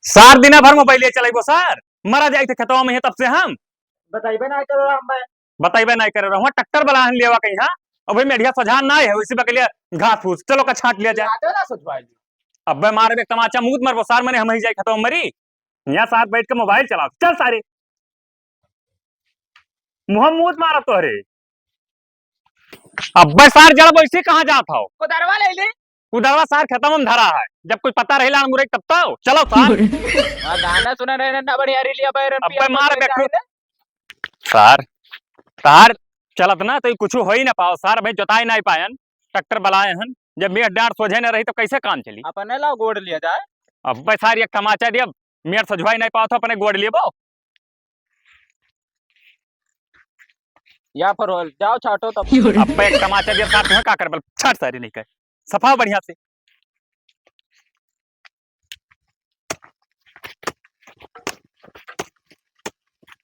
सार दिन भर मोबाइल चलेबो सर मरा जाए थे खेतवा में तब से हम बताइबे ना करो हम बताइबे नहीं कर रहा ट्रैक्टर वाला लेवा कहीं हाँ अब भाई मेढ़िया सजान ना है उसी बकलिया घास फूस चलो का छाट लिया जाए ना सोचवाई अब मारे एक तमाचा मुंह मरबो सार मैंने हम ही जाए खेतवा मरी यहाँ साथ बैठ के मोबाइल चलाओ चल सारे मुँह मुंह मारा तो अरे अब सार जड़ वैसे कहाँ जाता हो कुदरवा ले ले उधरवा सार खत्म में धरा है जब कोई पता रहे मुरे तब तो चलो सार गाना सुना रहे ना बढ़िया रिलिया बैरन अब मार बैठो सार तार चलत ना तो कुछ हो ही ना पाओ सार भाई जोताई नहीं पायन ट्रैक्टर बलाए हन जब मेड़ डांट सोझे न रही तो कैसे काम चली अपने ला गोड़ लिया जाए अब भाई सारी एक तमाचा दिया मेड़ सजवाई नहीं पाओ तो अपने गोड़ लिए बो या फिर जाओ छाटो तब अब एक तमाचा दिया साथ में का कर बल छाट सारी नहीं कर सफा बढ़िया से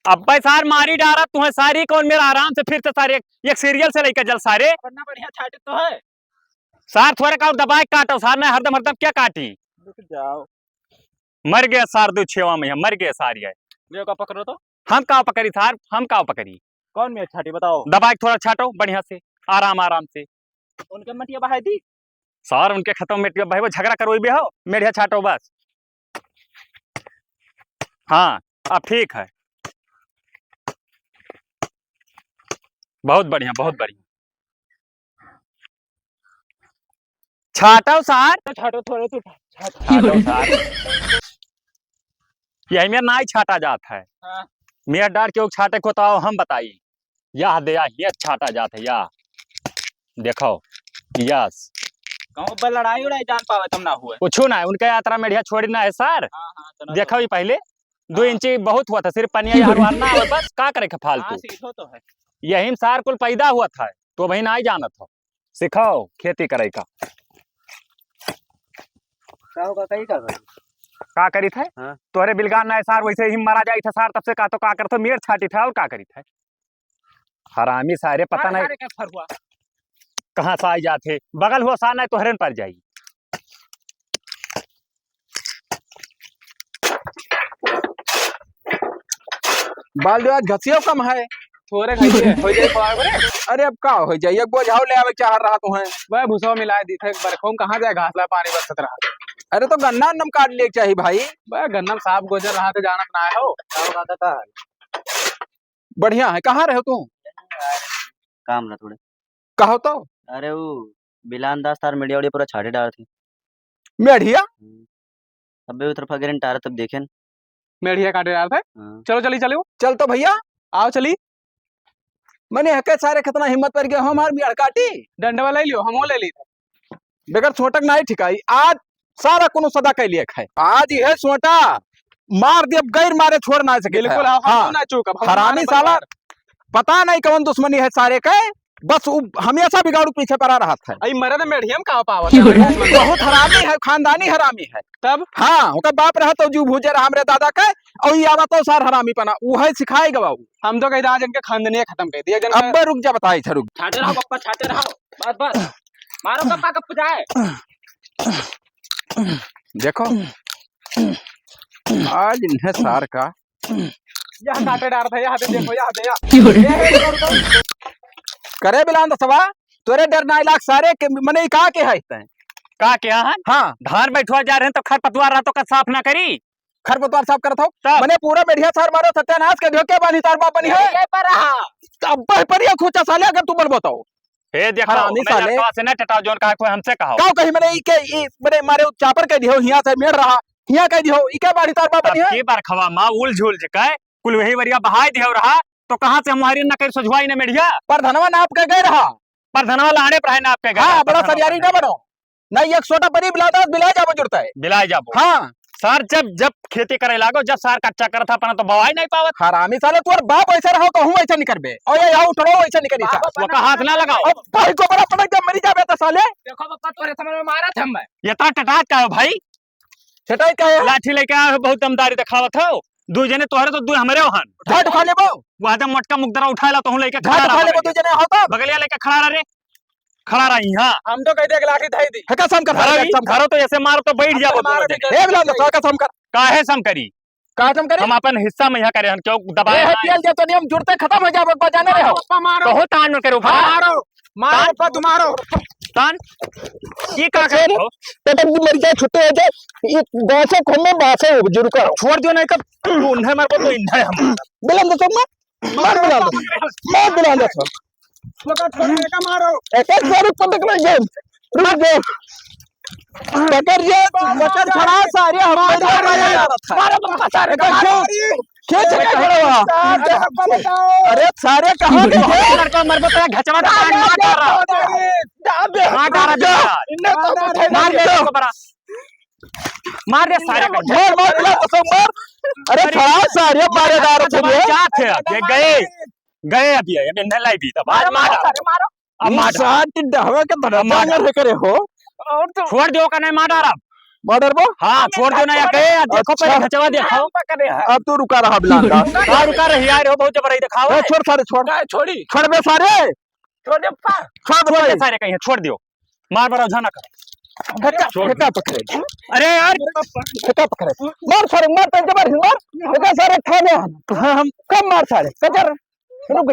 अब भाई सार मारी डारा तुम्हें सारी कौन मेरा आराम से फिर से सारे एक सीरियल से लेकर जल सारे वरना बढ़िया छाटे तो है सार थोड़े का दबाए काटो सार ने हरदम हरदम क्या काटी रुक जाओ मर गया सार दो छेवा में मर गए सारी है ले का पकड़ो तो हम का पकड़ी सार हम का पकड़ी कौन में छाटी बताओ दबाए थोड़ा छाटो बढ़िया से आराम आराम से उनके मटिया बहाई दी सार उनके खत्म में भाई वो झगड़ा करो भी हो मेढ़िया छाटो बस हाँ अब ठीक है बहुत बढ़िया बहुत बढ़िया छाटो सार तो छाटो थोड़े तो छाटो सार यही में ना ही छाटा जाता है हाँ। मेरा डार के छाटे को तो हम बताइए यह दया ये छाटा जाता है या देखो यस कहूं बल लड़ाई उड़ाई जान पावे तुम ना हुए कुछ ना उनके यात्रा मेढ़िया छोड़ी ना है सर हां देखो ही पहले 2 इंची बहुत हुआ था सिर्फ पनिया यार ना बस का करे फालतू सीखो तो है यही सार कुल पैदा हुआ था तो भाई ना ही जाना था सिखाओ खेती करे का कहीं कर का करी थे हाँ। तोरे बिलगान ना सार वैसे ही मारा जाई था सार तब से का तो का करते मेड़ छाटी था और का करी थे हरामी सारे पता नहीं कहाँ से आई जाते बगल हुआ सार नहीं तो हरन पर जाई बाल जो आज घसियो कम है थोड़े खाइए हो जाए पार बरे अरे अब का हो जाए एक बोझाओ ले आवे चाह रहा तू है वह भूसा मिला दी थे बरखों कहां जाए घासला पानी बरसत रहा अरे तो गन्ना नम काट ले चाहिए भाई वह गन्नम साहब गुजर रहा था जानक ना है हो बढ़िया है कहाँ रहे तू काम ना थोड़े कहो तो अरे वो बिलान दास तार मीडिया पूरा छाटे डाल थी मेढ़िया अबे उतर फगरन टार तब देखें मेढ़िया काटे रहा था चलो चली चलो चल तो भैया आओ चली मैंने हके सारे खतना हिम्मत पर गया हमार बिहार काटी डंडवा ले लियो हमो ले ली बेगर सोटक नहीं ठिकाई आज सारा कोनो सदा के लिए खाए आज यह सोटा मार दिया गैर मारे छोड़ ना सके बिल्कुल हाँ ना चूक हरामी साला पता नहीं कौन दुश्मनी है सारे के बस हमेशा बिगाड़ू पीछे पड़ा रहा था आई मरद मेढ़ियम कहां पावत बहुत हरामी है खानदानी हरामी है तब हाँ ओकर बाप रहा तो जू भूजे रहा हमरे दादा के और ये आवा तो सार हरामी पना वो है सिखाएगा बाबू हम तो कहते आज इनके खानदानी खत्म कर दिया जन अब रुक जा बताई रुक छाटे रहो पप्पा छाटे रहो बस बस मारो पप्पा कब जाए देखो आज इन्हें सार का यहाँ काटे डार था यहाँ पे देखो यहाँ पे करे बिलान सवा तोरे डर ना इलाक सारे के मने का के है का क्या है हाँ धान बैठवा जा रहे हैं तो खरपतवार रहा तो का साफ ना करी खरपतवार साफ करत हो मने पूरा बढ़िया सार मारो सत्यानाश के धोखे बानी तार बाप बनी है ये पर रहा अब परिया खोचा साले अगर तू बोल बताओ हे देखो हरामी मैं साले। लड़का से ना टटाओ जोन कहा कोई हमसे कहो काओ कहीं मने ई मने मारे चापर के दियो हिया से मेड़ रहा हिया कह दियो ई के बाड़ी तार बाप बनी है के बार खवा मां उल झूल जकाय कुल वही वरिया बहाई दियो रहा तो कहां से हमारी न कर सजवाई न मेढ़िया पर धनवा नाप के गए रहा पर धनवा लाने पर है ना आपके घर हाँ बड़ा सरियारी ना बनो नहीं एक छोटा परी बिलाता बिला जाबो जुड़ता है बिलाई जाबो हाँ सर जब खेती करे लागो जब सार कच्चा करता अपना तो बवाई नहीं पावत हरामी साले तोर बाप ऐसा रहो तो हूं ऐसा नहीं करबे और ये यहाँ उठड़ो ऐसा नहीं करी वो का हाथ ना लगाओ अब भाई को बड़ा पड़क जब मरी जाबे तो साले देखो पप्पा तोरे समझ में मारा था मैं ये ता टटाक का हो भाई छटाई का है लाठी लेके आए हो बहुत दमदारी दिखावत हो दू जने तोहरे तो दू हमरे वहन घाट खा लेबो वहां तो मोटका मुकदरा उठाएला तो हूं लेके खड़ा घाट खा लेबो रहा तू जने होता बगलिया लेके खड़ा रहे खड़ा रही हां हम तो कहते लाठी धाई दी है कसम कर घरो तो ऐसे मारो तो बैठ जाबो मार दोनों भी जने। हे बिलान तो कसम कर काहे सम करी का तुम करे हम अपन हिस्सा में यहाँ करे हम क्यों ए दबाए है पीएल जे तो नियम जुड़ते खत्म हो जाबे बजाने रहो बहुत तान में करो मारो मारो पर तुम्हारो तान ये का करे हो तब मर जाए छुट्टे हो जाए ये बासे खोमे बासे जुड़ कर छोड़ दियो नहीं कब उन्हें मार को तो इंधा हम बिलन दो मार बिलन दो छोटा छोटा का मारो एक एक बार पटक ले रुक जाओ पकड़ ये पकड़ खड़ा सारे हमारे मारो बंका सारे खींच के खड़ा हुआ अरे सारे कहां लड़का मर बता घचवा मार दे सारे मार अरे खड़ा सारे मारे दार क्या थे ये गए अभी अभी नहीं लाई भी तब आज मार अब मार साथ ढहवा के धरा मार करे हो छोड़ दो का नहीं मार रहा मर्डर बो हाँ छोड़ दो ना या गए देखो पहले घचवा दिखाओ अब तू रुका रहा बिलांगा हाँ रुका रही यार हो बहुत जबरदस्त दिखाओ छोड़ सारे छोड़ी छोड़ बे सारे छोड़ दे सारे कहीं छोड़ दियो मार बड़ा झाना कर फेंका पकड़े अरे यार फेंका पकड़े मार सारे मार तंज मार फेंका सारे खा दे हम कम मार सारे कचर रुक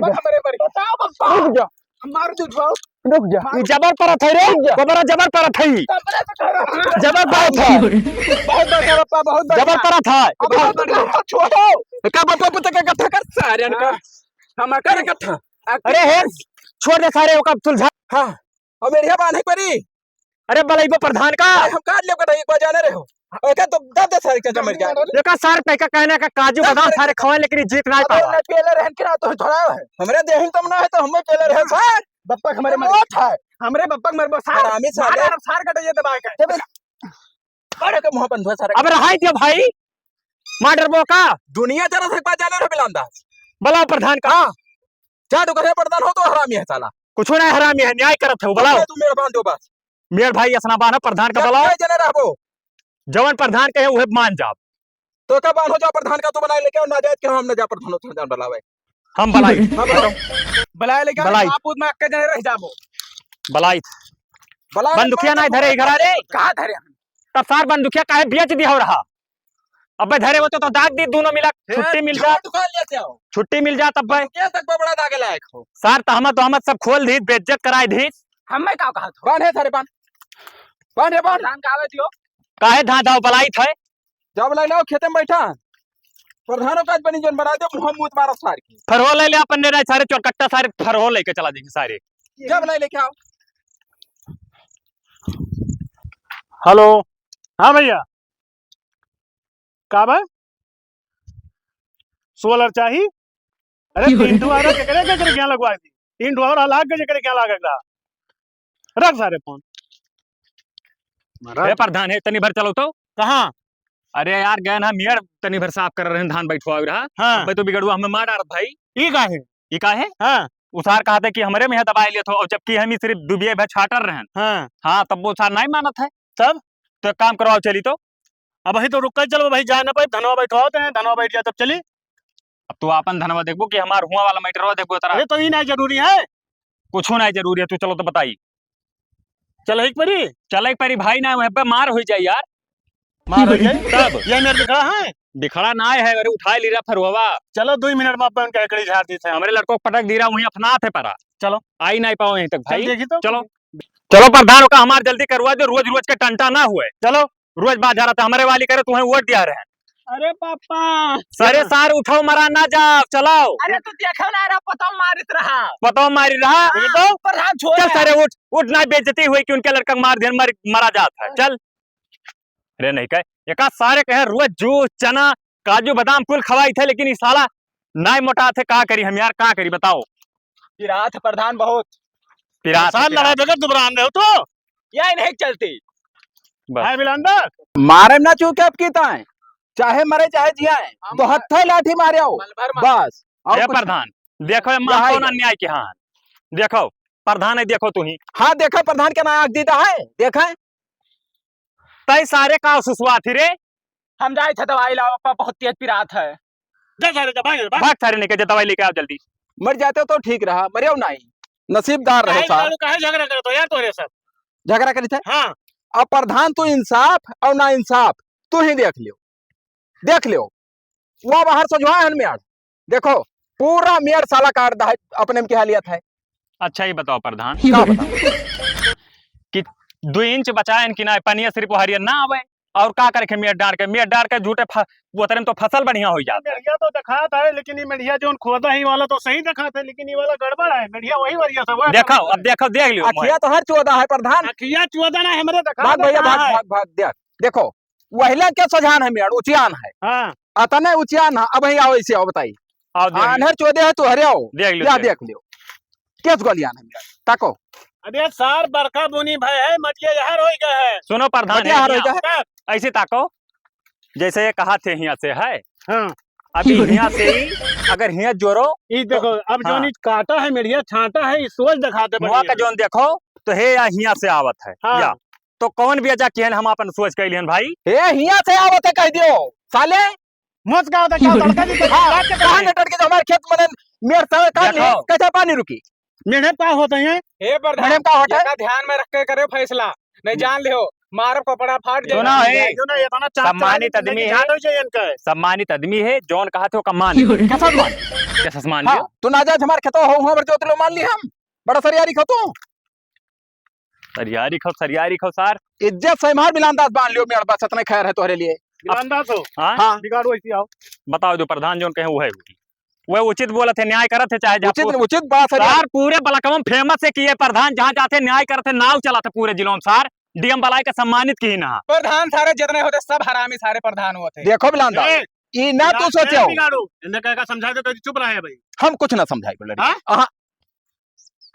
जा मार दो रुक जा जबर पर थे रे गोबरा जबर पर थई जबर पर था बहुत बड़ा पप्पा बहुत जबर पर था छोड़ो का बापा पुत का कथा कर सारे का हम कर कथा अरे हे छोड़ दे सारे का तुलझा हां अब मेरी बांधे परी अरे बलैबो प्रधान का हम काट ले कटा एक बार जाने रहे हो ओके तो दब दे सारे का मर गया देखा सारे पैका कहने का काजू बादाम सारे खवाए लेकिन जीत नहीं पावा पेले रहन करा तो थोड़ा है हमरे देहिन तुम ना है तो हमें पेले रहे सर बप्पा हमारे मौत है हमरे बप्पा मर सार आमी सार कट ये दबा के बड़े के मुंह बंद हुआ सारे अब रहाई दियो भाई माडर बोका दुनिया जरा से बात जाने रहे बिलांदा बला प्रधान का जा तो करे प्रधान हो तो हरामी है साला कुछ नहीं हरामी है न्याय करत है बुलाओ तू मेरे बांध दो बस मेर भाई असना बाना प्रधान का बुलाओ जने रहबो जवन प्रधान कहे वह मान जाओ तो कब बांध हो जा प्रधान का तू बनाए लेके और ना जाए के हम ना जा प्रधान हो जान बुलावे हम बलाई बुलाए लेके बलाई। आप में अक्के जने रह जाबो बलाई बंदुकिया नहीं धरे घर रे कहां धरे तब सार बंदुकिया काहे बेच दिया हो रहा अबे धरे वो तो दाग दी दोनों मिला छुट्टी मिल जा दुकान लेते आओ छुट्टी मिल जा तब भाई ये तक बड़ा दागे लायक हो सार तहमत सब खोल दी बेइज्जत कराए दी हमें का कहा था कौन है थारे पान कौन है पान प्रधान का आवे दियो काहे धा धाव बलाई थे जब लाई लाओ खेते में बैठा प्रधानों का बनी जन बना दो मुंह मुंह मारो सार की फरहो ले ले अपन ने सारे चौकट्टा सारे फरहो लेके चला देंगे सारे जब लाई लेके आओ हेलो हाँ भैया का बा सोलर चाहिए अरे तीन ठो आरा केकरे क्या लगवाई थी तीन ठो और लाग के क्या लागेगा रख सारे फोन अरे प्रधान है तनी भर चलो तो कहाँ अरे यार गए ना मियार तनी भर साफ कर रहे हैं धान बैठवा रहा हाँ भाई तो बिगड़ुआ हमें मार डाल भाई ये का है ये का है हाँ उसार कहा था कि हमारे में दबाई लिया था और जबकि हम ही सिर्फ दुबिया भर छाटर रहे हैं हाँ हाँ तब वो उसार नहीं मानत है तब तो एक काम करवाओ चली तो अब वही तो रुक कर चलो भाई जा ना पाए धनवा बैठवाते हैं धनवा बैठ जाए तब चली अब तू अपन धनवा देखबो कि हमार हुआ वाला मैटरवा देखबो तरह अरे तो ही ना जरूरी है कुछ नहीं जरूरी है तू चलो तो बताई चल एक परी चल एक परी भाई ना वह पे मार हो जाए यार मार हो जाए तब ये मेरे दिखा है बिखड़ा ना है अरे उठाए ली रहा फिर हुआ चलो 2 मिनट में अपन कहकड़ी झाड़ दी थे हमारे लड़कों को पटक दी रहा वही अपना थे परा चलो आई नहीं पाओ यहीं तक चल भाई देखी तो चलो चलो प्रधान का हमार जल्दी करवा दो रोज रोज के टंटा ना हुए चलो रोज बात जा रहा था हमारे वाली करे तुम्हें वोट दिया रहे अरे पापा सारे सार उठाओ मरा ना जाओ चलाओ अरे तू देखो ना रहा पता मारित रहा बताओ मारी रहा तो प्रधान छोड़ चल सारे उठ ना बेइज्जती हुई कि उनके लड़का मार देन मरा जाता है चल अरे नहीं कहे एक सारे कहे रोज जूस चना काजू बादाम कुल खवाई थे लेकिन इस साला नहीं मोटा थे का करी हम यार का करी बताओ पिरात प्रधान बहुत पिरात साथ लड़ाई बगैर दुबरान रहे हो तो यही नहीं चलती है बिलांदर मारे ना चूके अब की ताए चाहे मरे चाहे जियाए तो हत्थे लाठी मारे आओ बस ये प्रधान देखो ये मां कौन अन्याय के हां देखो प्रधान है देखो तू ही हाँ देखा प्रधान के नाम दीदा है देखा तय सारे का सुसवा थी रे हम जाए थे दवाई लाओ पापा बहुत तेज पिरात है जा सारे जा भाग भाग सारे निकल दवाई लेके आओ जल्दी मर जाते तो ठीक रहा मरे नहीं नसीबदार रहे साहब काहे झगड़ा करे तो यार तोरे सब झगड़ा करी थे हाँ अब प्रधान तू इंसाफ और ना इंसाफ तू ही देख लियो देख लियो वो बाहर सजवा है मेड़ देखो पूरा मेड़ साला काट दा है अपने में की हालियत है अच्छा ये बताओ प्रधान का बताओ कि 2 इंच बचाए कि ना पनिया सिर्फ हरियर ना आवे और का करे मेड़ डार के झूठे वो तरह में तो फसल बढ़िया हो जाता मेढ़िया तो दिखाता है, लेकिन ये मेढ़िया जो खोदा ही वाला तो सही दिखाता है, लेकिन ये वाला गड़बड़ है। मेढ़िया वही वरिया सब है। देखो अब देखो देख लियो अखिया तो हर चौदह है प्रधान अखिया चुआदा ना हमरे दिखा भाग भैया देता भाग है। भाग भाग देख देखो वहला के सजान है मेड़ उचियान है हाँ अतने उचियान है अब ही आओ इसे आओ बताइए आओ देख लियो, आनहर चौदह है तो हरे आओ देख लियो या देख लियो किस गलियान है मेड़ ताको अरे सार बरखा बुनी भय है, मटिया यहाँ रोई गए है। सुनो प्रधान बढ़िया हार हो यहाँ- जाए ऐसे ताको जैसे ये कहा थे यहाँ से है हाँ अभी यहाँ से ही अगर यहाँ जोरो ये देखो अब जो हाँ। नी काटा है मेढ़िया छांटा है, इस सोच दिखाते मुआ का जोन देखो तो हे यहाँ से आवत है हाँ। या तो कौन भी अजा किहन हम अपन सोच कैलियन भाई ए हिया से आवत है कह दियो साले मौत का होता क्या लड़का जी तो हाँ, काट के कहाँ करें। नटट के जो हमारे खेत में मेड़ साले काट लिए देखो। कैसे पानी रुकी मेढ़े का होते हैं हे प्रधान मैडम का होता है एका ध्यान में रख के करे फैसला नहीं जान लियो मारब कपड़ा फाट जाए सुना है जो ना ये तो ना सम्मानित आदमी है। जानो चाहिए इनका सम्मानित आदमी है जौन कहा थे वो कमान कैसा मान कैसा सम्मान हाँ लियो तू नाजायज हमारे खेतो हो वहां पर जो तेरे मान ली हम बड़ा सरियारी खतो सरियारी खो सार इज्जत से मार बिलांदाज बांध लियो मेरे पास इतने खैर है तोहरे लिए ईमानदार हो हाँ हाँ बिगाड़ो इसी आओ बताओ जो प्रधान जोन कहे वो है वह उचित बोला थे न्याय करत थे चाहे उचित जापो उचित बात है सार पूरे बलकम फेमस है कि ये प्रधान जहाँ जाते न्याय करते नाव चलाते पूरे जिलों में सार डीएम बलाई के सम्मानित की ना प्रधान सारे जितने होते सब हरामी सारे प्रधान होते देखो बिलांदाज ए, ई ना तू सोचो बिगाड़ो इन्हें कहेगा समझा दे तो चुप रहे भाई। हम कुछ ना समझाई बोले हाँ? हाँ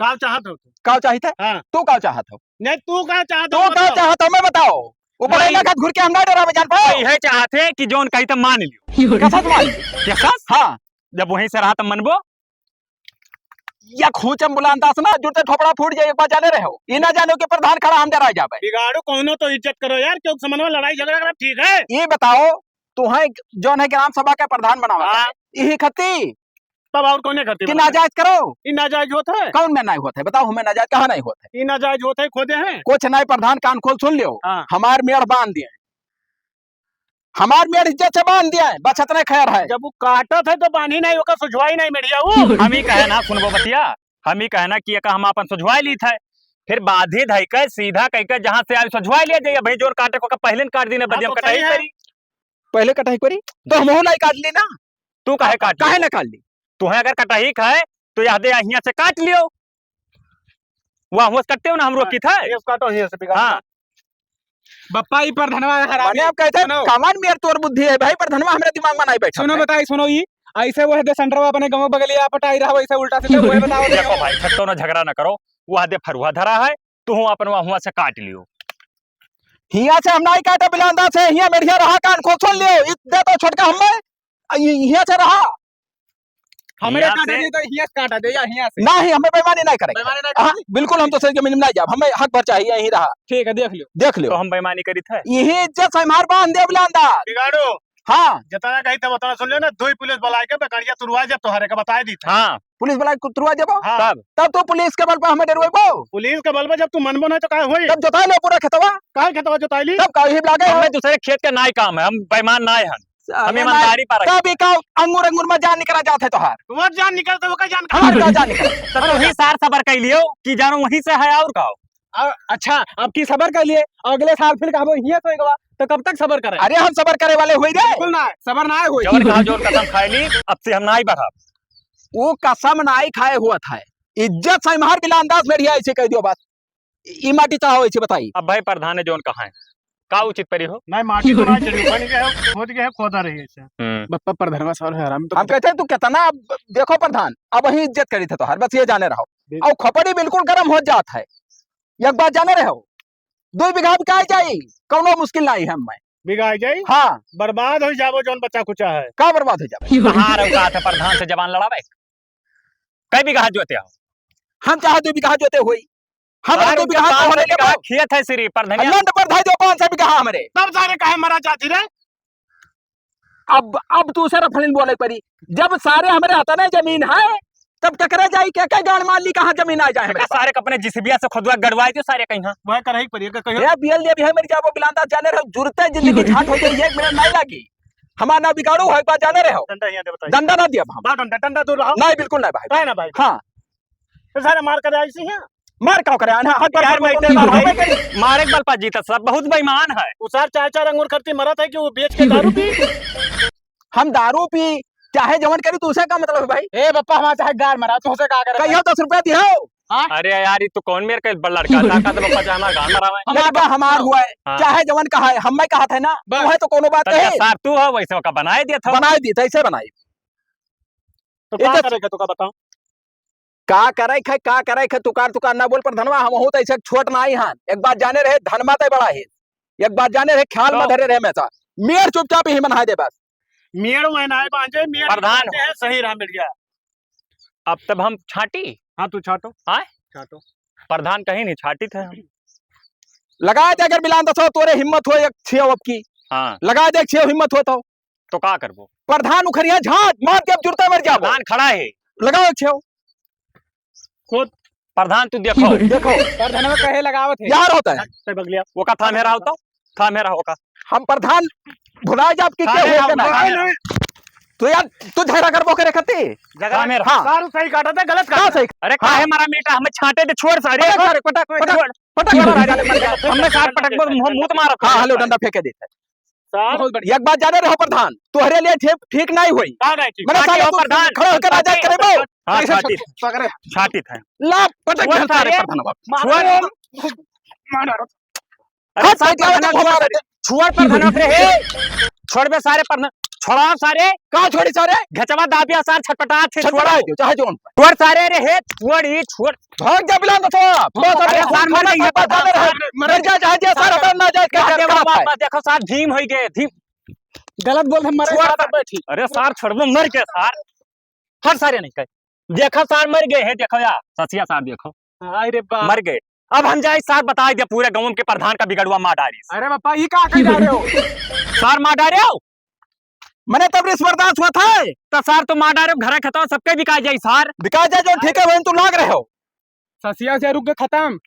का चाहत हो तू? का चाहिए था हाँ तू का चाहत हो नहीं तू का चाहत तू हो का बताओ। चाहत हो मैं बताओ ऊपर नहीं। आइना का घुर के हम ना डरा में जान पाओ यह चाहते कि जोन कही तो मान लियो कैसा मान कैसा हाँ जब वहीं से रहा तो मनबो या खूचम बुलांदास ना जुटे ठोपड़ा फूट जाए एक बार जाने रहो ये ना जानो कि प्रधान खड़ा हम डरा जावे बिगाड़ो कौनो तो इज्जत करो यार, क्यों समझ में लड़ाई झगड़ा करना ठीक है। ये बताओ तू है जौन है ग्राम सभा का प्रधान बनावा हाँ। यही खती तब और कौन करती कि नाजायज करो ये नाजायज होता है, कौन में नहीं होता है बताओ हमें नाजायज कहाँ नहीं होता है ये नाजायज होता है खोदे हैं। कुछ नहीं प्रधान कान खोल सुन लियो हाँ। हमार मेड़ बांध दिए हमार मेड़ इज्जत से बांध दिया है बस इतने खैर है जब वो काटत है तो बानी नहीं होगा, सुझवाई नहीं मेढ़िया वो। हम ही कहे ना सुनबो बतिया हम ही कहना कि एक हम अपन सुझवाई ली थे फिर बाधी धई के सीधा कह के जहाँ से आई सुझवाई लिया जाइए भाई जोन काटे को का पहले न काट दी ने बदियम हाँ, तो कटाई सही है। करी पहले कटाई करी तो हम नहीं काट ली ना तू काहे काट काहे ना काट ली तू है अगर कटाई है तो याद यहाँ से काट लियो वहाँ हुआ कटते हो ना हम रोकी था ये काटो ही से बिगाड़। हाँ बप्पा ई प्रधानवा हरामी माने आप कहते हैं सुनो। कामान मेर तोर बुद्धि है भाई प्रधानवा हमारे दिमाग में नहीं बैठा सुनो बताई सुनो ई ऐसे वो है सेंटरवा अपने गांव बगलिया पटाई रहा वैसे उल्टा सीधा वो बताओ देखो भाई छट्टो ना झगड़ा ना करो वह दे फरुआ धरा है तू अपन वहाँ से काट लियो हिया से हम नहीं काटे बिलांदा से हिया मेढ़िया रहा कान खोल सुन लियो इतने तो छोटका हमें हिया से रहा हमारे यहाँ काटा से- दे तो हिया से काटा दे या हिया से ना ही हमें बेईमानी नहीं करेंगे बेईमानी नहीं हाँ, करनी। बिल्कुल हम तो सही जमीन में नहीं जाब हमें हक भर चाहिए यही रहा ठीक है देख लियो देख तो लियो हम बेईमानी करी थे यही इज्जत से हमार बांध दे बिलांदा बिगाड़ो हाँ जितना कही था उतना सुन लो ना, दो ही पुलिस बुला के बेकड़िया तुरवा जब तोहरे का बता दी था। हाँ पुलिस वाला कुतरुआ जब हाँ तब तब तो पुलिस के बल पर हमें डरवेबो पुलिस के बल पर जब तू मनबो नहीं तो कहे हुई तब जोता लो पूरा खेतवा कहा खेतवा जोताइली तब कहीं लागे हमें दूसरे खेत के ना ही काम है हम बेईमान ना है हम ईमानदारी पर तब भी का अंगूर अंगूर में जान निकला जाते तोहार वो जान निकलता वो का जान हमारे का जान निकला तब तो वही सार सबर कर लियो कि जानो वहीं से है और का अच्छा अब की सबर कर लिए अगले साल फिर कहबो हिया तो एकवा तो कब तक सबर करे अरे हम सबर करे वाले हुई रे बिल्कुल ना सबर ना होई जवन कहा जोर कसम खाई ली अब से हम ना ही बढ़ा वो कसम नाई खाए हुआ था इज्जत से हमार बिला अंदाज में रिया ऐसे कह दियो बात ई माटी चाहो ऐसे बताई अब भाई प्रधान है जोन कहा है का उचित परी हो नहीं माटी तो ना चढ़ी बन गया है, खोद गया है, खोदा रही है इसे। बप्पा प्रधानवा साल है हराम तो हम कहते हैं तू कितना देखो प्रधान अब वही इज्जत करी थे तोहार बस ये जाने रहो और खपड़ी बिल्कुल गर्म हो जात है एक बात जाने रहो 2 बीघा में काय जाई कौनो मुश्किल नहीं है मैं बिगाड़ जाई हाँ बर्बाद हो जाबो जोन बच्चा कुचा है। का बर्बाद हो जाए कहाँ रहा था प्रधान से जवान लड़ावे कई बीघा जोते हो हम चाहे 2 बीघा जोते हुई हम 2 बीघा तो होने ले खेत है सिरी प्रधान लंड पर धाई जो 500 बीघा हमरे तब सारे काहे मरा चाहती रे। अब तू से रफलिन बोले परी जब सारे हमारे हाथ में जमीन है तब टकरा जाई क्या क्या गाड़ मार ली कहाँ जमीन आ जाए हमारे सारे अपने जिसबिया से खुदवा गड़वाए थे सारे कहीं वह करही पड़ी कहियो ये बीएल भी है मेरी जाबो बिलांदा जाने रहो जुरते जिंदगी झाट हो जाए 1 मिनट नहीं लगी हमारा ना बिगाड़ू है, एक बात जाने रहे हो। डंडा यहाँ दे बताइए। डंडा ना दिया हम। बा डंडा डंडा दूर रहो। नहीं बिल्कुल नहीं भाई। है ना भाई? हाँ तो सारे मार कर ऐसी हैं। मार क्या करे हाथ पर यार मैं मार भाई मारे बल पा जीता सर, बहुत बेईमान है। उसार 4-4 अंगूर खर्ची मरा था कि वो बेच के दारू पी। हम दारू पी चाहे जवन करी तो उसे का मतलब है भाई। ए बप्पा हमारा चाहे गार मरा तो उसे का करे। कहियो 10 रुपया दियो। अरे यार ये तो कौन मेरे का बड़ लड़का ताका तो पप्पा जाना गान मरा है। लड़का हमार हुआ है हाँ। चाहे जवन कहा है, हम मैं कहा था ना वो है तो कोनो बात तनिया है। सार तू है वैसे का बनाए दिया था। बनाए दी तैसे बनाई। तो क्या करेगा तो का बताओ। का करे खे तुकार ना बोल पर धनवा हम हो तैसे छोट ना आई हां। एक बात जाने रहे धनमा ते बड़ा है, एक बात जाने रहे ख्याल में धरे रहे हमेशा। मेर चुपचाप ही मना दे बस। मेड़ महीना है बांझे मेड़ प्रधान है सही रहा मिल गया। अब तब हम छाटी हाँ तू छाटो। आए छाटो। प्रधान कहीं नहीं छाटी थे हम। लगा दे अगर बिलान दसो तोरे हिम्मत हो एक छियो अब की। हाँ लगा दे छियो हिम्मत हो तो का करबो। प्रधान उखरिया झाट मार के अब जुड़ता मर जाओ। प्रधान खड़ा है लगाओ छियो खुद। प्रधान तू देखो देखो प्रधान में कहे लगावत है यार होता है से बगलिया। वो का था मेरा होता था मेरा होगा। हम प्रधान भुला जा आपकी था क्या मेरा हो होगा, था ना मेरा। तो यार तू झगड़ा करबो करे खती था मेरा। हाँ सारू सही काटा था गलत का काटा। सही अरे काहे मारा बेटा हमें छाटे थे छोड़ सारे पटक पटक पटक पटक वाला राजा ले मर गया। हमने सार पटक मुंह मुंह मारा हाँ हेलो डंडा फेंके देते सार बहुत बढ़िया एक बात जाने रहो प्रधान तोहरे लिए ठीक नहीं हुई। का नहीं ठीक। मैंने छाटी साला हो तू प्रधान। खड़े होकर राजा करेबो हाँ छाटी पकड़े छाटी था ला पटक वो खेलता रे सारे- प्रधान बाबू। छोड़ मारो। अरे हाँ, सारे साइड लाओ, प्रधान तुम हमारे छोड़ प्रधान अपने हे छोड़ बे सारे प्रधान छोड़ा सारे कहाँ छोड़ी सारे घचवा दाबिया सार छटपटा थे छोड़ छटपटाए दियो चाहे जोन छोड़ सारे रे हे छोड़ भाग जा बिलान दसो बस अरे अरे सार मर गई है प्रधान। मर जा चाहे जे सार अपन ना जाए क्या अरे क्या बाबा देखो सार धीम हो गए धीम गलत बोल हम मरे छोड़ साथ बैठी अरे सार छोड़बो मर गए सार हर सारे नहीं कहे देखो सार मर गए है देखो यार ससिया सार देखो अरे बा मर गए। अब हम जाए सार बता दे पूरे गांव के प्रधान का बिगड़ुआ मार डारी अरे बापा ये का कर जा रहे हो सार मार डारे हो मैंने तब रिस बर्दाश्त हुआ था तो सार तो मार डारे घर खतो सबके बिका जाए सार बिका जाए जो ठीक है वहीं तुम लाग रहे हो ससिया से रुक के खत्म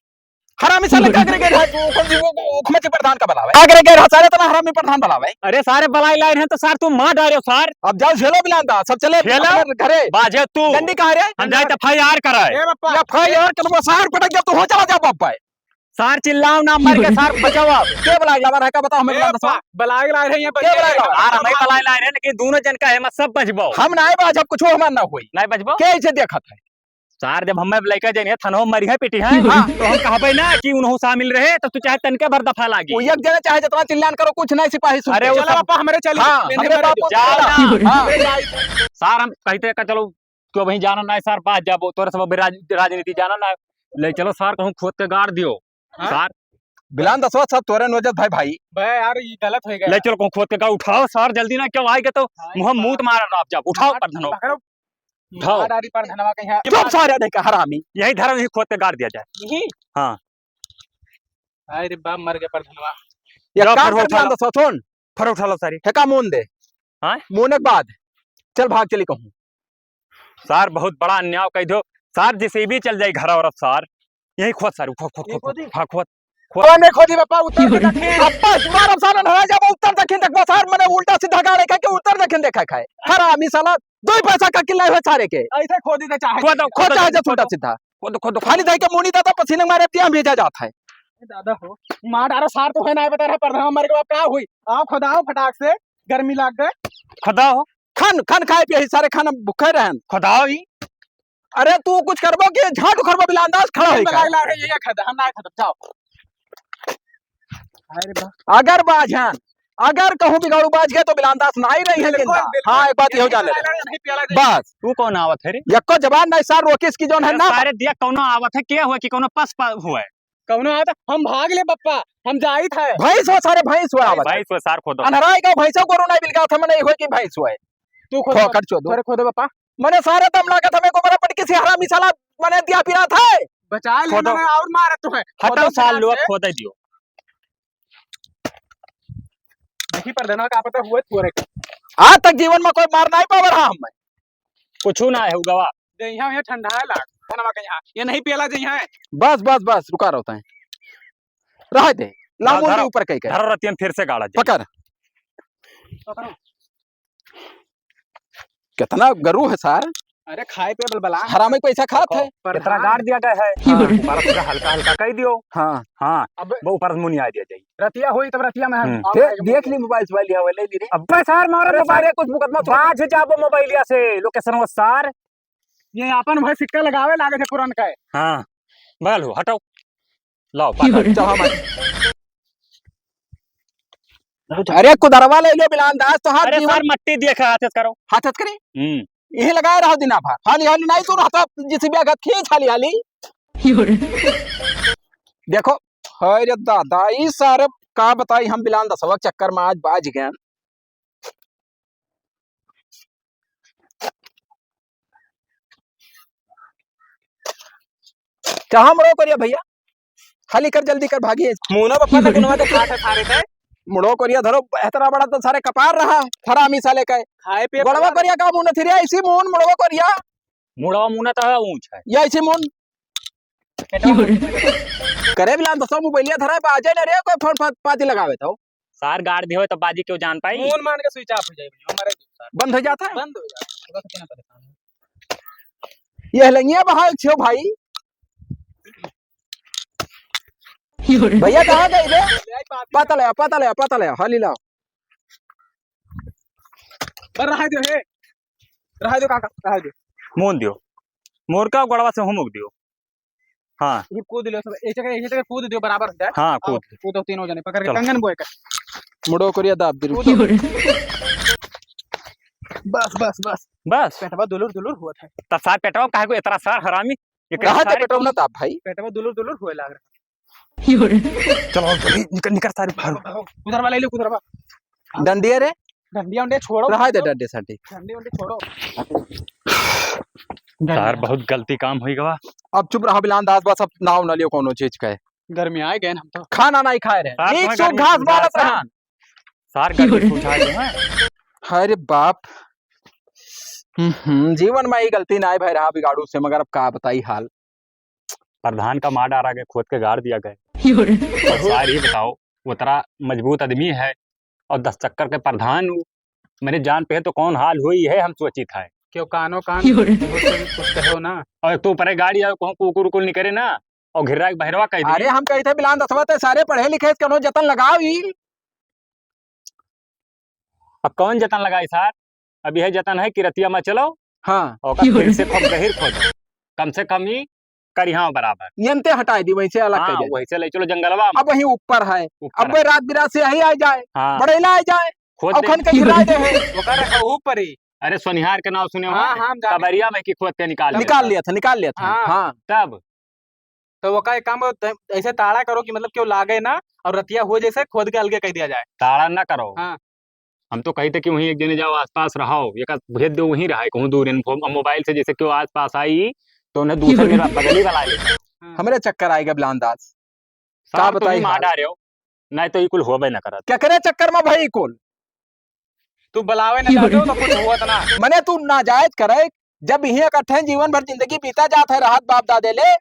हरामी साले का करे गए मुख्यमंत्री प्रधान का बुलावे आगरे गए सारे तना हरामी प्रधान बुलावे। अरे सारे बलाई लाइन है तो सार तुम मार डारे हो सार अब जाओ झेलो बिलांदा सब चले झेलो? अपने घरे बाजे तू डंडी कहाँ रे हम जाए तो FIR कराए ए बापा या फाई यार चलो सार पटक जब तू हो चला जा बाप सार चिल्लाओ ना मर के सार बचाओ आप के बुला लावा रहा का बताओ हमें ए बिलांदा बापा बलाग ला रहे हैं के बुला लावा सार हमें बलाई लाइन है लेकिन दोनों जन का है मैं सब बचबो हम ना आए बाज अब कुछ हमार ना हुई नहीं बचबो के इसे देखा था सार जब हमें लेकर जाए थनो मरी है पिटी है हाँ। तो हम कहबे ना कि उन्हों शामिल रहे तो तू चाहे तनके भर दफा लागी वो एक जने चाहे जितना चिल्लान करो कुछ नहीं सिपाही सुन अरे वो चलो बापा हमारे चले हाँ मैंने हमें मरे बापू जाओ ना। हाँ सार हम कहते का चलो क्यों वहीं जाना ना है सार बात जाबो तोरे सब राजनीति जाना ना है। ले चलो सार कहूं खोद के गाड़ दियो हाँ? सार बिलांदा सब सब तोरे नोजत भाई बे यार ये गलत हो गया ले चलो कहूं खोद के गाड़ उठाओ सार जल्दी ना क्यों आएगा तो मुंह मूत मार आप जब उठाओ प्रधानो पकड़ो उठाओ। मारारी पर धनवा के यहाँ चुप सारे देखा हरामी यही धर्म ही खोद के गाड़ दिया जाए। यही हाँ। अरे बाप मर गए पर धनवा ये जाओ, काम फिर कर उठा लो। बिलांदा सोचोन फर उठा लो सारी ठेका मून दे हाँ? मूने के बाद चल भाग चली कहूं सार बहुत बड़ा अन्याय कह दो सार जिसे भी चल जाए घर और सार यही खोद सार खोद खोद ये खोद खोदी? हाँ खोद कौन ने खोदी बापा उत्तर से दक्षिण अप्पा मार अब सारा नहा जा उत्तर दक्षिण तक बसार मने उल्टा सीधा गाड़े का के उत्तर दक्षिण देखा खाए हरामी साला दो ही पैसा का किल्ला है सारे के ऐसे खोदी तो चाहे खोदो खो चाहे जा उल्टा सीधा खोद खोद खाली दे के मुनी दादा पसीने मारे तिया भेजा जाता है दादा हो मार डारा सार तो है ना बता रहा पर धनवा मर गए क्या हुई आओ खुदाओ फटाक से गर्मी लग गए खुदाओ खान खान खाए पिए सारे खाना भूखे रहन खुदाओ ही अरे तू कुछ करबो कि झाट उखरबो बिलांदाज खड़ा है बलाग ला रहे ये खदा हम ना खत्म जाओ अरे बा अगर बाजन अगर कहूं बिगाड़ू बाज गए तो बिलांदाज ना ही रही है बिल्कुल, जिंदा बिल्कुल। हां एक बात हो जाने नहीं पियाला दे बस तू कौन आवत है रे यक्को जवान नहीं सार रोकेस की जोन है ना सारे दिया कौनो आवत है के हुआ कि कौनो पस हुआ है कौनो आता हम भाग ले बप्पा हम जाई था भैंस हो सारे भैंस हुआ आवत भाई सो सार खोदो अनहराई का भैंसों को रोना बिलगा था मने होय कि भैंस हुआ तू खो खोद कर चोदो अरे खोदे बप्पा मने सारे दम लागत हमें को बड़ा पटकी से हरामी साला मने दिया पिरा था बचा ले खोदो। मैंने और मारा तू है हटाओ साल लोग खोद दियो देखी पर धनवा का पता हुआ थोड़े आज तक जीवन में कोई मार नहीं पावर हम कुछ ना है उगवा दे यहाँ ये ठंडा है लाग धनवा के यहाँ ये नहीं पियाला दे यहाँ बस बस बस रुका रहता है रह दे लामू धरो। ऊपर कहीं धरो रतियन फिर से गाड़ा जाए। पकड़ पकड़ो कितना गरु है सर, अरे खाए पे बलबला हरामी पैसा खात है। इतना गाड़ दिया गया है हाँ। ऊपर से हल्का हल्का कह दियो। हाँ हाँ अब वो ऊपर से मुनिया दिया जाए। रतिया हुई तब रतिया में हम्म। देख ली मोबाइल सोबाइल लिया हुआ ले ली रे। अब्बे सर मारो अरे मोबाइल सारे कुछ मुकदमा तो बाज जाबो मोबाइलिया से लोकेशन वो सर। ये अपन भाई सिक्का लगावे लागे थे पुरान का। हाँ बगल हो हटाओ लाओ चल हम अरे कुदरवा ले ले बिलान दास तो हाथ अरे जीवन सर मट्टी दिए हाथ करो। हाथ करे यही लगाए रहो दिना भर हाली हाली नहीं तो रहता जिस भी आगत खींच हाली हाली देखो अरे दादा ई सारे का बताई हम बिलान दसवा चक्कर में आज बाज गए। कहाँ मरो करिया भैया हाली कर जल्दी कर भागी मुनो पप्पा तक उनवा दे खाते सारे थे मुड़ो करिया धरो एतरा बड़ा तो सारे कपार रहा फरामी साले का खाए पे गोड़वा करिया का मुन थिरिया इसी मुन मुड़वा करिया मुड़वा मुना तो है ऊंच है या इसी मुन करे बिलान दसवा मोबाइलिया धरा पे आ जाए ना रे कोई फोन पाती लगावे तो सार गाड़ दियो तो बाजी क्यों जान पाई। मून मान के स्विच ऑफ हो जाए हमारे बंद हो जाता है बंद हो जाए तो कितना परेशान ये लंगिया बहा छो भाई भैया कहाँ गए रे पता ले हाली लाओ पर रहा दो हे रहा दो काका रहा दो मोन दियो मोर का गोड़वा से हुमुक दियो। हाँ ये कूद लियो सब एक जगह कूद दियो बराबर हो जाए। हाँ कूद कूदो तीनों जने पकड़ के चलो। कंगन बोए कर मुड़ो करिया दाब दी बस बस बस बस पेटवा दुलुर दुलुर हुआ था तब सार पेटवा काहे को इतना सार हरामी ये कहाँ सारे- ते पेटो ना दाब भाई पेटवा दुलुर दुलुर हुए लाग चलो जल्दी निकल निकल सारे भागो। रहा उधरवा ले लो उधरवा डंडिया रे डंडिया उंडे छोड़ो रहा दे डंडे साटी डंडे उंडे छोड़ो सार बहुत गलती काम हुई गवा। अब चुप रहा बिलान दास बस अब नाव न लियो कोनो चीज का गर्मी आए गए हम तो खाना नहीं खाए सार रहे तुम्हें एक सौ गर्मी घास सूझा बालत है, रहन सार गर्मी पूछा जो है। अरे बाप जीवन में ये गलती ना भाई रहा बिगाड़ू से मगर अब का बताई हाल प्रधान का मार डारा गया खोद के गाड़ दिया गया और सार ये बताओ वो तरह मजबूत आदमी है और 10 चक्कर के प्रधान हूँ मेरे जान पे है तो कौन हाल हुई है हम सोचित है। क्यों कानो कान कुछ कहो ना और तू परे गाड़ी आओ कहूँ कुकुर कुल नहीं करे ना और घिरा के बहरवा कह अरे हम कहते बिलान दसवा ते सारे पढ़े लिखे कनो जतन लगाओ ही अब कौन जतन लगाई सार अभी है जतन है कि रतिया में चलो हाँ और फिर से खूब गहिर खोदो कम से कम ही करिहा बराबर। यंते हटाई दी वहीं से अलग हाँ कर दे वही से ले चलो जंगलवा में अब वही ऊपर है ऊपर अब वही रात बिरात से यही आ जाए हाँ बड़ेला आ जाए खोद अब दे। खन के गिरा दे है वो कर रखा ऊपर ही अरे सोनिहार के नाम सुने हाँ हाँ हम जाने कबरिया में की खोद के निकाल निकाल लिया था हाँ। हाँ तब तो वो का एक काम ऐसे ताड़ा करो कि मतलब क्यों लागे ना और रतिया हो जैसे खोद के अलगे कह दिया जाए। ताड़ा ना करो। हाँ। हम तो कही थे कि वहीं एक जने जाओ आसपास रहो एक भेज दो वहीं रहा कहूँ दूर मोबाइल से जैसे क्यों आसपास आई तो उन्हें दूसरे मेरा बगल ही बना ले हमारे चक्कर आएगा बिलानदास का बताई बताई हाल? मार डारे हो नहीं तो ये कुल होबे न करत। क्या करे चक्कर में भाई कुल तू बुलावे ना जाते हो तो कुछ हुआ ना मने तू नाजायज करे जब यही इकट्ठे जीवन भर जिंदगी बीता जाता है राहत बाप दादे ले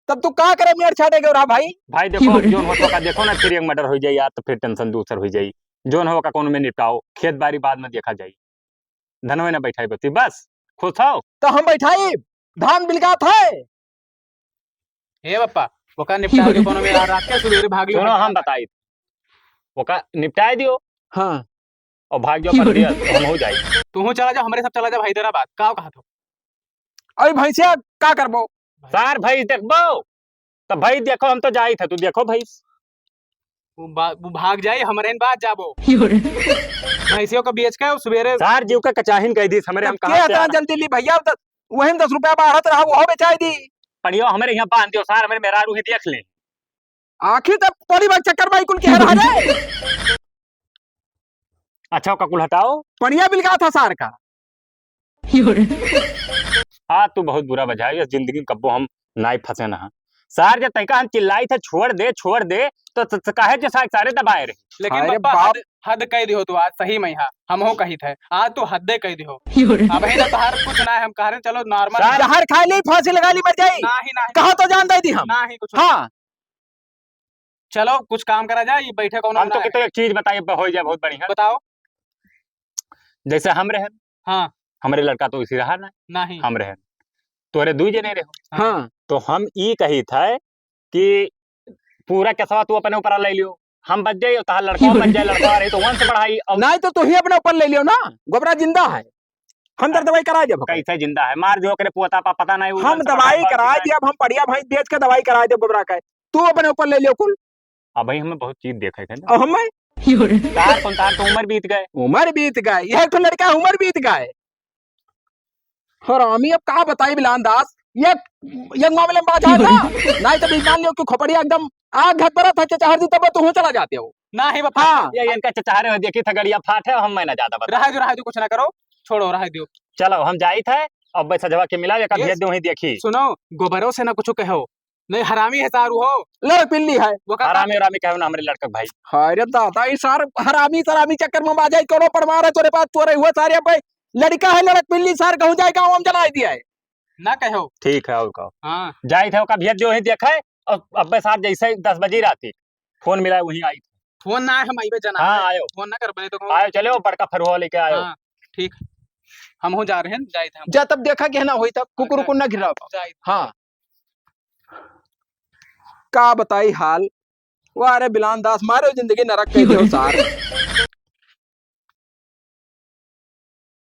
तब तू का करे मेर छाटे के रहा भाई भाई देखो जोन हो का देखो ना फिर एक मर्डर हो जाए यार तो फिर टेंशन दूसर हो जाई जोन हो का कोनो में निपटाओ खेत बाड़ी बाद में देखा जाई धनवे ना बैठाई बती बस खुश हो तो हम बैठाई धान बिलगात है हे बप्पा वो का निपटा के कोनो में रात के सुबह भागी सुनो हम बताई वो का निपटाए दियो हाँ और भाग जाओ कर दिया तो हम हो जाए। तू चला जा हमारे साथ चला जा भाई तेरा बात का कहा तो अरे भैंसिया का करबो सार भाई देखबो तो भाई देखो हम तो जाई थे तू देखो भाई वो भाग जाए हमारे बात जाबो भैंसियों का बेच के सवेरे सार जीव का कचाहिन कह दी हमरे हम के कहा इतना जल्दी ली भैया वही 10 रुपया बढ़त रहा वो बेचाई दी पड़ियो हमारे यहाँ बांध दियो सार हमारे मेरा रूही देख ले आखिर तक पड़ी बाग चक्कर भाई कुल कह रहा है अच्छा का कुल हटाओ बढ़िया बिलगा था सार का हाँ तू बहुत बुरा बजाई इस जिंदगी में कब्बो हम नाई फंसे ना सार जब तैका हम चिल्लाई थे छोड़ दे तो काहे जो सारे दबाए रहे लेकिन अरे बप्पा बाप। हद कह दियो तू आज सही में हम हो कही थे आज तू हद कह दियो अब है ना तहार कुछ ना है हम कह रहे चलो नॉर्मल जहर खा ली फांसी लगा ली मर जाई ना ही कहा तो जान दे दी हम ना ही कुछ हाँ चलो कुछ काम करा जाए ये बैठे कौन हम तो कितने एक चीज बताइए हो जाए बहुत बढ़िया बताओ जैसे हम रहे हाँ हमारे लड़का तो इसी रहा ना, नहीं हम रहे तोरे दू जने रहो। हाँ तो हम ई कही था कि पूरा कैसवा तू अपने ऊपर ले लियो, हम बच जाइए तार लड़का बच जाए, लड़का रही तो वंश बढ़ाई। और नहीं तो तू ही अपने ऊपर ले लियो ना, गोबरा जिंदा है, हम दर दवाई करा जब कैसे जिंदा है, मार जो करे पोता पा पता नहीं, वो हम वंश दवाई बढ़ाई, करा दिया, अब हम बढ़िया भाई बेच के दवाई करा दे गोबरा का, तू अपने ऊपर ले लियो कुल। अब भाई हमें बहुत चीज देखे थे ना, अब हमें तार कौन तार तो उम्र बीत गए। उम्र बीत गए, यह तो लड़का उम्र बीत गए। और हमी अब कहा बताई बिलान दास, ये मामले में बात है ना, नहीं तो मान लियो कि खोपड़िया एकदम आग घट पड़ा था, चचाहर जी तब तो हो चला जाते हो। नहीं बापा हाँ ये इनका चचारे हुए देखी था गड़िया फाटे, हम मैं ना ज्यादा बता। रहा दो कुछ ना करो, छोड़ो रहा दो। चलो हम जाई थे, अब भाई सजवा के मिला एक भेज दो वहीं देखी। सुनो गोबरों से ना कुछ कहो, नहीं हरामी है सारू हो, लड़ पिल्ली है। वो का आरामी आरामी कहो ना हमारे लड़का भाई। अरे दादा ये सार हरामी सरामी चक्कर में बाजाई करो पर मारे तोरे पास तोरे हुए सारे भाई लड़का है, लड़क पिल्ली सार कहूं जाए गाँव हम जला दिया है। ना कहो। ठीक है और कहो, हाँ जाई थे ओका भेज दो वहीं देखे। और अब साथ जैसे 10 बजे राती फोन मिला वहीं आई। फोन ना है, हम आइबे जना हाँ आयो फोन ना कर बने तो कहो। आयो, चलो बड़का फरुआ लेके आयो। हाँ ठीक, हम हो जा रहे हैं, जाए थे हम जा तब देखा कि है ना हुई तब कुकुर उकुर ना घिरा। जाए। हाँ का बताई हाल, वो अरे बिलान दास मारो जिंदगी नरक के दो सार।